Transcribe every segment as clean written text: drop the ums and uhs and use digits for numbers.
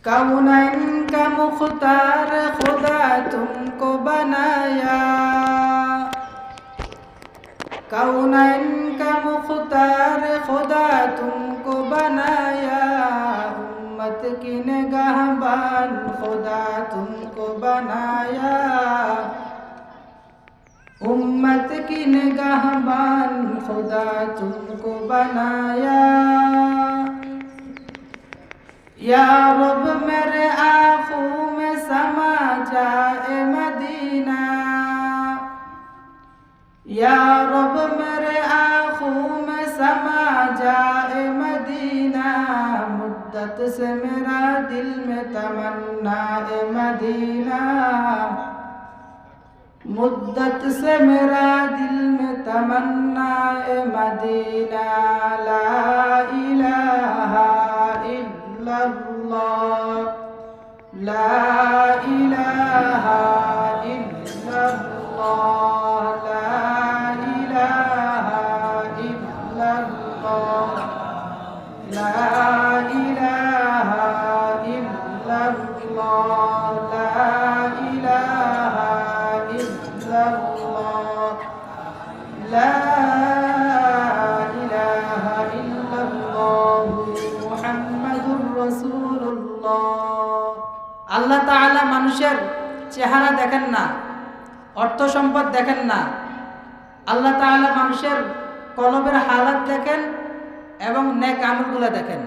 कौनैन का मुख्तार खुदा तुमको बनाया, कौनैन का मुख्तार खुदा तुमको बनाया, उम्मत की निगाहबान खुदा तुमको बनाया, उम्मत की निगाहबान खुदा तुमको बनाया। या रब मेरे आँखों में समा जाए मदीना, या रब मेरे आँखों में समा जाए मदीना, मुद्दत से मेरा दिल में तमन्ना है मदीना, मुद्दत से मेरा दिल में तमन्ना है मदीना। ला इलाहा इल्लल्लाह, ला इलाहा इल्लल्लाह, ला इलाहा इल्लल्लाह, ला इलाहा इल्लल्लाह, ला इलाहा इल्लल्लाह, ला इलाहा इल्लल्लाह मुहम्मदुर রাসূলুল্লাহ। আল্লাহ তাআলা মানুষের চেহারা দেখেন না, অর্থ সম্পদ দেখেন না, আল্লাহ তাআলা মানুষের কলবের হালাত দেখেন এবং নেক আমলগুলো দেখেন।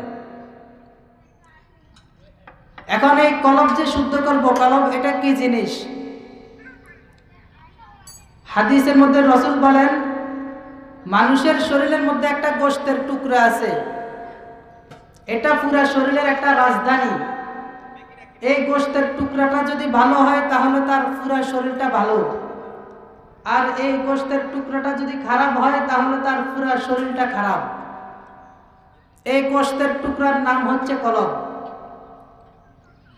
এখন এই কলব যে শুদ্ধ করব, কলব এটা কি জিনিস? হাদিসের মধ্যে রাসূল বলেন, মানুষের শরীরের মধ্যে একটা গোশতের টুকরা আছে, এটা পুরা শরীরের একটা রাজধানী। এই গোশতের টুকরাটা যদি ভালো হয় তাহলে তার পুরা শরীরটা ভালো, আর এই গোশতের টুকরাটা যদি খারাপ হয় তাহলে তার পুরা শরীরটা খারাপ। এই গোশতের টুকরার নাম হচ্ছে কলব।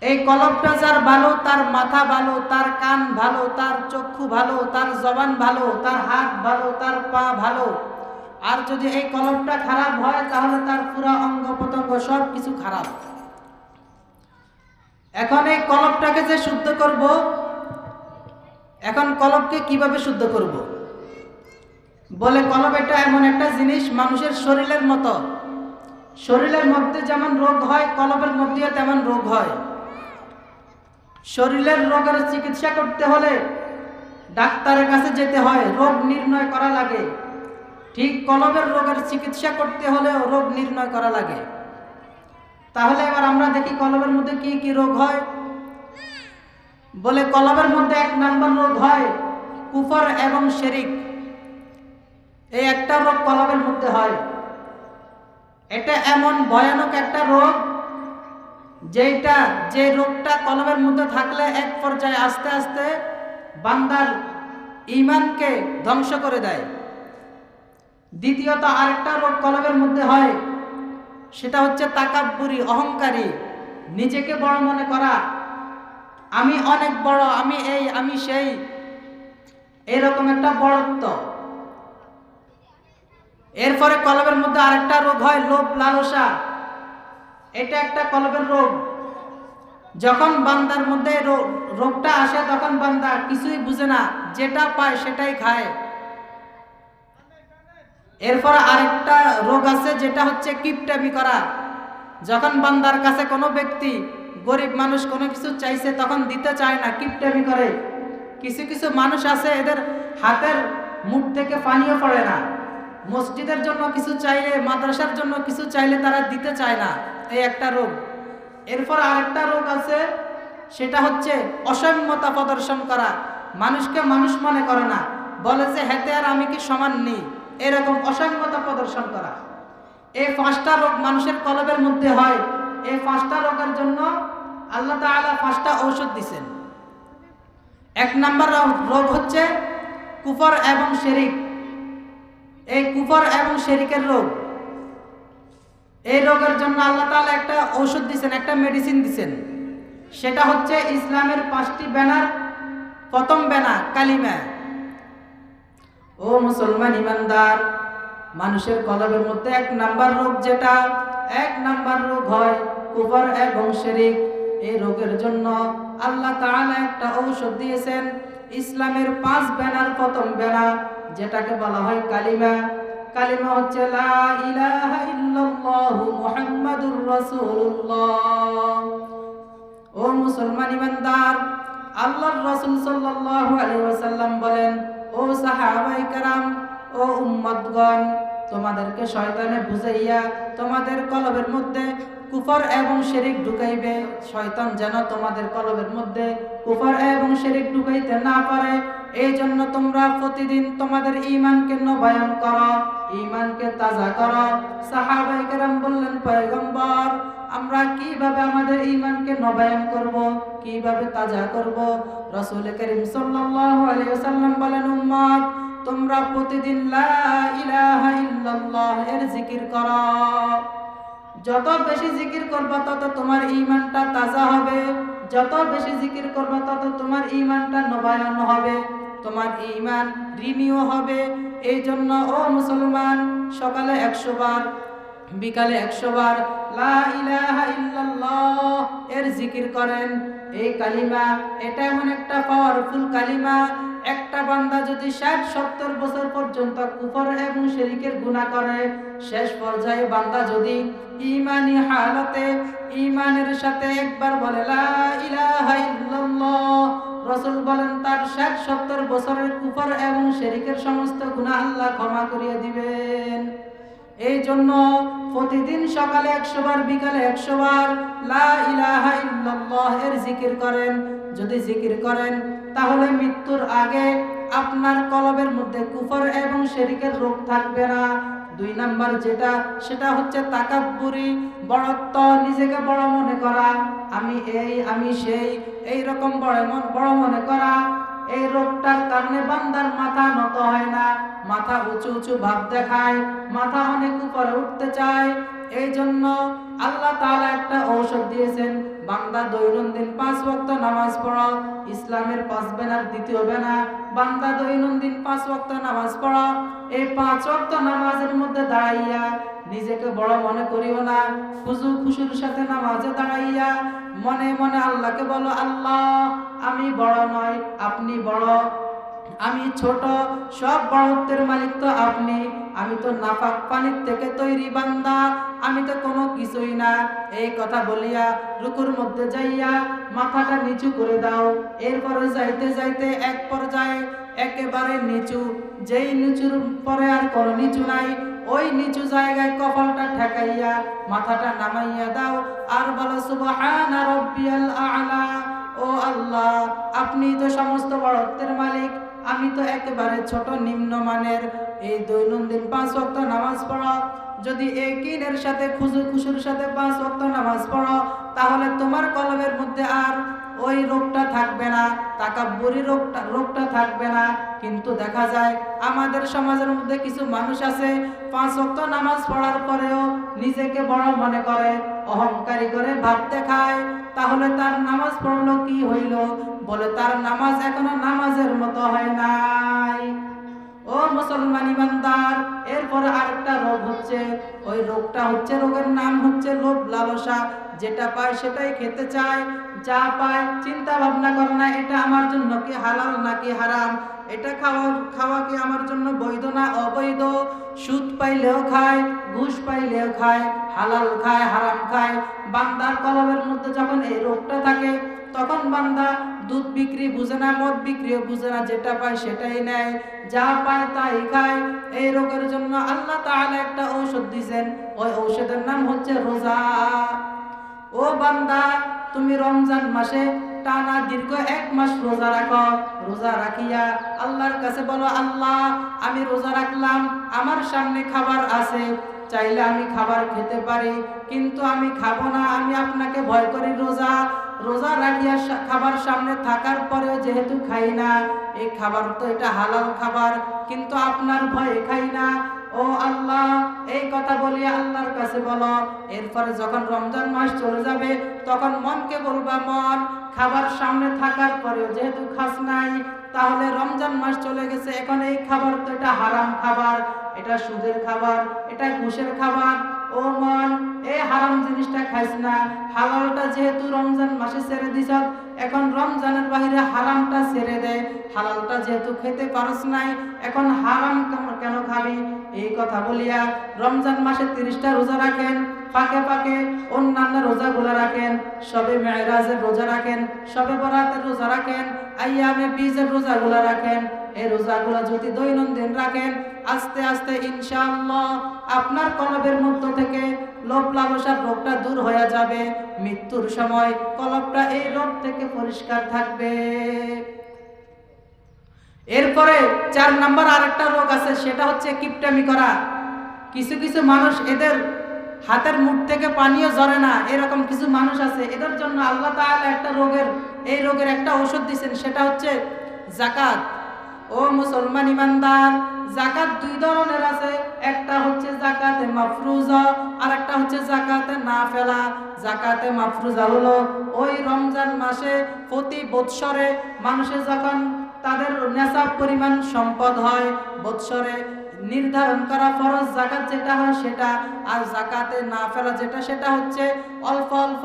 এই কলবটা যার ভালো, তার মাথা ভালো, তার কান ভালো, তার চক্ষু ভালো, তার জবান ভালো, তার হাত ভালো, তার পা ভালো। আর যদি এই কলবটা খারাপ হয় তাহলে তার পুরা অঙ্গ প্রত্যঙ্গ সব কিছু খারাপ। এখন এই কলবটাকে যে শুদ্ধ করব, এখন কলবকে কিভাবে শুদ্ধ করব? বলে কলব এটা এমন একটা জিনিস মানুষের শরীরের মতো, শরীরের মধ্যে যেমন রোগ হয় কলবের মধ্যেও তেমন রোগ হয়। শরীরের রোগের চিকিৎসা করতে হলে ডাক্তারের কাছে যেতে হয়, রোগ নির্ণয় করা লাগে। ঠিক কলবের রোগের চিকিৎসা করতে হলেও রোগ নির্ণয় করা লাগে। তাহলে এবার আমরা দেখি কলবের মধ্যে কি কি রোগ হয়। বলে কলবের মধ্যে 1 নম্বর রোগ হয় কুফর এবং শিরক। এই একটা রোগ কলবের মধ্যে হয়। এটা এমন ভয়ানক একটা রোগ যে রোগটা কলবের মধ্যে থাকলে এক পর্যায়ে আস্তে আস্তে বান্দার ঈমানকে ধ্বংস করে দেয়। দ্বিতীয়ত আরেকটা রোগ কলবের মধ্যে হয়, সেটা হচ্ছে তাকাব্বুরি, অহংকারী, নিজেকে বড় মনে করা, আমি অনেক বড়, আমি এই আমি সেই, এরকম একটা বড়ত্ব। এরপরে কলবের মধ্যে আরেকটা রোগ হয় লোভ লালসা। এটা একটা কলবের রোগ। যখন বান্দার মধ্যে রোগটা আসে তখন বান্দা কিছুই বুঝে না, যেটা পায় সেটাই খায়। এরপর আরেকটা রোগ আছে যেটা হচ্ছে কিপটামি করা। যখন বান্দার কাছে কোনো ব্যক্তি, গরিব মানুষ কোনো কিছু চাইছে তখন দিতে চায় না, কিপটামি করে। কিছু কিছু মানুষ আছে এদের হাতের মুঠ থেকে পানিও পড়ে না, মসজিদের জন্য কিছু চাইলে, মাদ্রাসার জন্য কিছু চাইলে তারা দিতে চায় না। এই একটা রোগ। এরপর আরেকটা রোগ আছে, সেটা হচ্ছে অসম্যতা প্রদর্শন করা। মানুষকে মানুষ মনে করে না, বলে যে হেতে আর আমি কি সমান নেই, এরকম অসম্যতা প্রদর্শন করা। এই 5টা রোগ মানুষের কলবের মধ্যে হয়। এই 5টা রোগের জন্য আল্লাহ তাআলা 5টা ঔষধ দিয়েছেন। 1 নম্বর রোগ হচ্ছে কুফর এবং শিরক। এই কুফর এবং শিরকের রোগ, এই রোগের জন্য আল্লাহ তাআলা একটা ঔষধ দিয়েছেন, একটা মেডিসিন দিয়েছেন। সেটা হচ্ছে ইসলামের 5টি ব্যানার। প্রথম ব্যানার কালিমা। ও মুসলমান ইমানদার, মানুষের কলবের মধ্যে 1 নাম্বার রোগ, যেটা 1 নাম্বার রোগ হয় কুফর এবং শিরক। এই রোগের জন্য আল্লাহ তাআলা একটা ঔষধ দিয়েছেন। ইসলামের 5 ব্যানার, প্রথম ব্যানার যেটাকে বলা হয় কালিমা। কালিমা হচ্ছে লা ইলাহা ইল্লাল্লাহু মুহাম্মাদুর রাসূলুল্লাহ। ও মুসলমান ইমানদার, আল্লাহর রাসূল সাল্লাল্লাহু আলাইহি ওয়াসাল্লাম বলেন, ও সাহাবায়ে কেরাম, ও উম্মতগণ, তোমাদেরকে শয়তানে বুঝাইয়া তোমাদের কলবের মধ্যে কুফর এবং শিরক ঢুকাইবে। শয়তান যেন তোমাদের কলবের মধ্যে কুফর এবং শিরক ঢুকাইতে না পারে, এই জন্য তোমরা প্রতিদিন তোমাদের ঈমানকে নবায়ন করো, ঈমানকে তাজা করো। সাহাবায়ে কেরাম বললেন, পয়গম্বর, আমরা কিভাবে আমাদের ঈমানকে নবায়ন করব, কিভাবে তাজা করব? রাসূল করিম সাল্লাল্লাহু আলাইহি ওয়াসাল্লাম বলেন, উম্মত, তোমরা প্রতিদিন লা ইলাহা ইল্লাল্লাহ এর জিকির করো। যত বেশি জিকির করবা তত তোমার ঈমানটা তাজা হবে, যত বেশি জিকির করবা তত তোমার ঈমানটা নবায়ন হবে, তোমার ঈমান রিনিউ হবে। এই জন্য ও মুসলমান, সকালে 100 বার, বিকালে 100 বার লা ইলাহা ইল্লাল্লাহ এর জিকির করেন। এই কালিমা এটা এমন একটা পাওয়ারফুল কালিমা, একটা বান্দা যদি 60-70 বছর পর্যন্ত কুফর এবং শিরকের গুনাহ করে, শেষ পর্যায়ে বান্দা যদি ঈমানি হালতে ঈমানের সাথে একবার বলে লা ইলাহা ইল্লাল্লাহ, রাসূল বলেন তার 60-70 বছরের কুফর এবং শিরকের সমস্ত গুনাহ আল্লাহ ক্ষমা করিয়ে দিবেন। এই জন্য প্রতিদিন সকালে 100 বার, বিকালে 100 বার লা ইলাহা ইল্লাল্লাহ এর জিকির করেন। যদি জিকির করেন তাহলে মৃত্যুর আগে আপনার কলবের মধ্যে কুফর এবং শিরকের রোগ থাকবে না। 2 নাম্বার যেটা, সেটা হচ্ছে তাকাব্বুরি, বড়ত্ব, নিজেকে বড় মনে করা, আমি এই আমি সেই, এই রকম বড় মনে করা। এই রোগটার কারণে বান্দার মাথা নত হয় না, মাথা উঁচু উঁচু ভাব দেখায়, মাথা অনেক উপরে উঠতে চায়। এই জন্য আল্লাহ তাআলা একটা ঔষধ দিয়েছেন, বান্দা দৈনন্দিন 5 ওয়াক্ত নামাজ পড়ো। ইসলামের 5 ব্যানার, দ্বিতীয় ব্যানার, বান্দা দৈনন্দিন 5 ওয়াক্ত নামাজ পড়ো। এই 5 ওয়াক্ত নামাজের মধ্যে দাঁড়াইয়া নিজেকে বড় মনে করিও না, খুশুর সাথে নামাজে দাঁড়াইয়া মনে মনে আল্লাহকে বলো, আল্লাহ আমি বড় নয়, আপনি বড়, আমি ছোট, সব বড়ত্বের মালিক তো আপনি, আমি তো নাপাক পানির থেকে তৈরি বান্দা, আমি তো কোনো কিছুই না। এই কথা বলিয়া রুকুর মধ্যে যাইয়া মাথাটা নিচু করে দাও। এরপরে যাইতে যাইতে এক পর্যায়ে একেবারে নিচু, যেই নিচুর পরে আর কোনো নিচু নাই, ওই নিচু জায়গায় কপালটা ঠেকাইয়া মাথাটা নামাইয়া দাও আর বলো, সুবহানা রাব্বিয়াল আ'লা। ও আল্লাহ, আপনি তো সমস্ত বড়ত্বের মালিক, আমি তো একেবারে ছোট নিম্নমানের। এই দৈনন্দিন 5 ওয়াক্ত নামাজ পড়ো। যদি ইয়াকিনের সাথে খুশুর সাথে 5 ওয়াক্ত নামাজ পড়ো, তাহলে তোমার কলবের মধ্যে আর ওই রোগটা থাকবে না, তাকাব্বুরি রোগটা থাকবে না। কিন্তু দেখা যায় আমাদের সমাজের মধ্যে কিছু মানুষ আছে 5 ওয়াক্ত নামাজ পড়ার পরেও নিজেকে বড় মনে করে, অহংকারী করে ভাব দেখায়। তাহলে তার নামাজ পড়লো কি হইল? বলে তার নামাজ এখনো নামাজের মতো হয় নাই। ও মুসলমান ইমানদার, এরপরে আরেকটা রোগ হচ্ছে, ওই রোগটা হচ্ছে, রোগের নাম হচ্ছে লোভ লালসা। যেটা পায় সেটাই খেতে চায়, যা পায় চিন্তা ভাবনা করে না এটা আমার জন্য কি হালাল নাকি হারাম, এটা খাওয়া কি আমার জন্য বৈধ না অবৈধ। সুদ পাইলেও খায়, ঘুষ পাইলেও খায়, হালাল খায়, হারাম খায়। বান্দার কলবের মধ্যে যখন এই রোগটা থাকে, তখন বান্দা দুধ বিক্রি বুঝে না, মদ বিক্রিও বুঝে না, যেটা পায় সেটাই নেয়, যা পায় তাই খায়। এই রোগের জন্য আল্লাহ তাআলা একটা ঔষধ দিয়েছেন, ওই ঔষধের নাম হচ্ছে রোজা। ও বান্দা, তুমি রমজান মাসে টানা দীর্ঘ 1 মাস রোজা রাখো। রোজা রাখিয়া আল্লাহর কাছে বলো, আল্লাহ আমি রোজা রাখলাম, আমার সামনে খাবার আছে, চাইলে আমি খাবার খেতে পারি, কিন্তু আমি খাবো না, আমি আপনাকে ভয় করি। রোজা রাখিয়া খাবার সামনে থাকার পরেও যেহেতু খাই না, এই খাবার তো এটা হালাল খাবার, কিন্তু আপনার ভয়ে খাই না। ও আল্লাহ, এই কথা বলিয়া আল্লাহর কাছে বলো। এরপরে যখন রমজান মাস চলে যাবে, তখন মনকে বলবা, মন খাবার সামনে থাকার পরেও যেহেতু খাস নাই, তাহলে রমজান মাস চলে গেছে, এখন এই খাবার তো এটা হারাম খাবার, এটা সুদের খাবার, এটা ঘুষের খাবার। ও ও মন, এই হারাম জিনিসটা খাইস না। হালালটা যেহেতু রমজান মাসে ছেড়ে দিছ, এখন রমজানের বাহিরে হারামটা ছেড়ে দে। হালালটা যেহেতু খেতে পারস নাই, এখন হারাম কেন খাবি? এই কথা বলিয়া রমজান মাসে 30টা রোজা রাখেন, ফাঁকে ফাঁকে অন্যান্য রোজাগুলো রাখেন। শবে মেরাজের রোজা রাখেন, শবে বরাতের রোজা রাখেন, আইয়ামে বীজের রোজাগুলো রাখেন। এই রোজাগুলো যদি দৈনন্দিন রাখেন, আস্তে আস্তে ইনশাআল্লাহ আপনার কলবের মধ্য থেকে লোভ লালসার রোগটা দূর হয়ে যাবে। মৃত্যুর সময় কলবটা এই রোগ থেকে পরিষ্কার থাকবে। এরপরে 4 নাম্বার আরেকটা রোগ আছে, সেটা হচ্ছে কিপটামি করা। কিছু কিছু মানুষ, এদের হাতের মুখ থেকে পানিও ঝরে না, এরকম কিছু মানুষ আছে। এদের জন্য আল্লাহ তাআলা এই রোগের একটা ঔষধ দিয়েছেন, সেটা হচ্ছে যাকাত। ও মুসলমান ইমানদার, যাকাত 2 ধরনের আছে। একটা হচ্ছে যাকাতে মাফরুজা, আর একটা হচ্ছে যাকাতে নাফিলা। যাকাতে মাফরুজা হলো ওই রমজান মাসে প্রতি বৎসরে মানুষের যখন তাদের নেশাব পরিমাণ সম্পদ হয়, বৎসরে নির্ধারণ করা ফরজ যাকাত যেটা হয় সেটা। আর যাকাতে নাফিলা যেটা, সেটা হচ্ছে অল্প অল্প।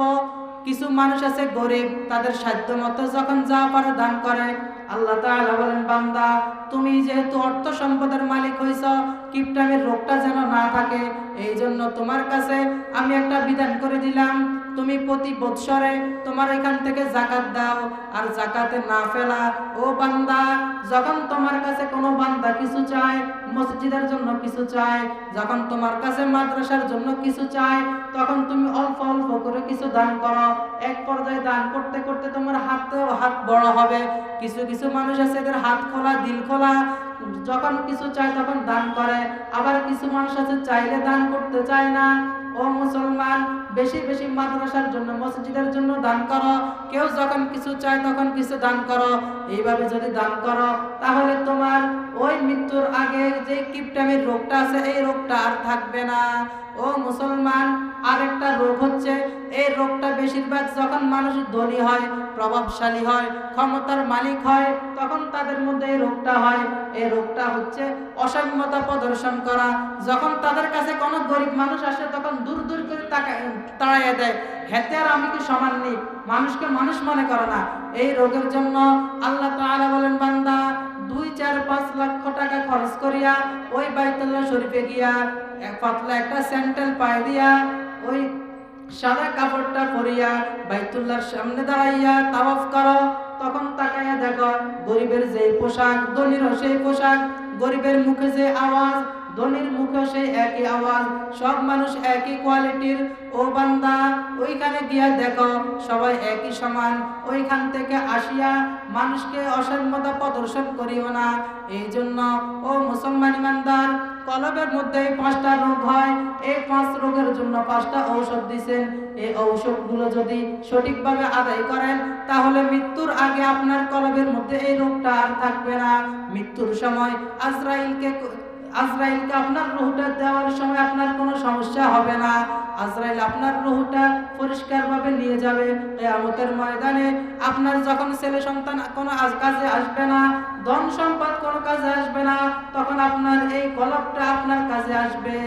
কিছু মানুষ আছে গরিব, তাদের সাধ্য মতো যখন যা পারে দান করে। আল্লাহ তাআলা বলেন, বান্দা তুমি যেহেতু অর্থ সম্পদের মালিক হইছ, কিপটামির রোগটা যেন না থাকে, এই জন্য তোমার কাছে আমি একটা বিধান করে দিলাম, তুমি প্রতি বৎসরে তোমার এখান থেকে যাকাত দাও। আর যাকাতে নাফিলা, ও বান্দা, যখন তোমার কাছে কোনো বান্দা কিছু চায়, মসজিদের জন্য কিছু চায়, যখন তোমার কাছে মাদ্রাসার জন্য কিছু চায়, তখন তুমি অল্প অল্প করে কিছু দান করো। এক পর্যায়ে দান করতে করতে তোমার হাত বড় হবে। কিছু কিছু মানুষ আছে, এদের হাত খোলা, দিল খোলা, যখন কিছু চায় তখন দান করে। আবার কিছু মানুষ আছে চাইলে দান করতে চায় না। ও মুসলমান, বেশি বেশি মাদ্রাসার জন্য, মসজিদের জন্য দান করো। কেউ যখন কিছু চায় তখন কিছু দান করো। এইভাবে যদি দান করো, তাহলে তোমার ওই মৃত্যুর আগে যে কিপটামির রোগটা আছে, এই রোগটা আর থাকবে না। ও মুসলমান, আরেকটা রোগ হচ্ছে, এই রোগটা বেশিরভাগ যখন মানুষ ধনী হয়, প্রভাবশালী হয়, ক্ষমতার মালিক হয়, তখন তাদের মধ্যে এই রোগটা হয়। এই রোগটা হচ্ছে অসাম্যতা প্রদর্শন করা। যখন তাদের কাছে কোনো গরিব মানুষ আসে, তখন দূর দূর করে তাড়াইয়া দেয়, হেতে আর আমি কি সমান নেই, মানুষকে মানুষ মনে করে না। এই রোগের জন্য আল্লাহ তাআলা বলেন, বান্দা 2, 4, 5 লক্ষ টাকা খরচ করিয়া ওই বাইতুল্লাহ শরীফে গিয়া পাতলা একটা স্যান্ডেল পায়ে দিয়া, ওই সাদা কাপড়টা পরিয়া বাইতুল্লাহর সামনে দাঁড়াইয়া তাওয়াফ করো। তখন তাকাইয়া দেখো, গরিবের যে পোশাক, ধনীরও সেই পোশাক, গরিবের মুখে যে আওয়াজ, ধনীর মুখে সেই একই আওয়াজ, সব মানুষ একই কোয়ালিটির। ও বান্দা, ওইখানে গিয়া দেখো সবাই একই সমান। ওইখান থেকে আসিয়া মানুষকে অসাম্যতা প্রদর্শন করিও না। এই জন্য ও মুসলমান ইমানদার, কলবের মধ্যে 5টা রোগ হয়। এই 5 রোগের জন্য 5টা ঔষধ দিয়েছেন। এই ঔষধগুলো যদি সঠিকভাবে আদায় করেন, তাহলে মৃত্যুর আগে আপনার কলবের মধ্যে এই রোগটা আর থাকবে না। মৃত্যুর সময় আজরাইলকে আপনার রূহটা দেওয়ার সময় আপনার কোনো সমস্যা হবে না। আজরাইল আপনার রূহটা পরিষ্কারভাবে নিয়ে যাবে। কিয়ামতের ময়দানে আপনার যখন ছেলে সন্তান কোনো কাজে আসবে না, ধন সম্পদ কোনো কাজে আসবে না, তখন আপনার এই কলবটা আপনার কাজে আসবে।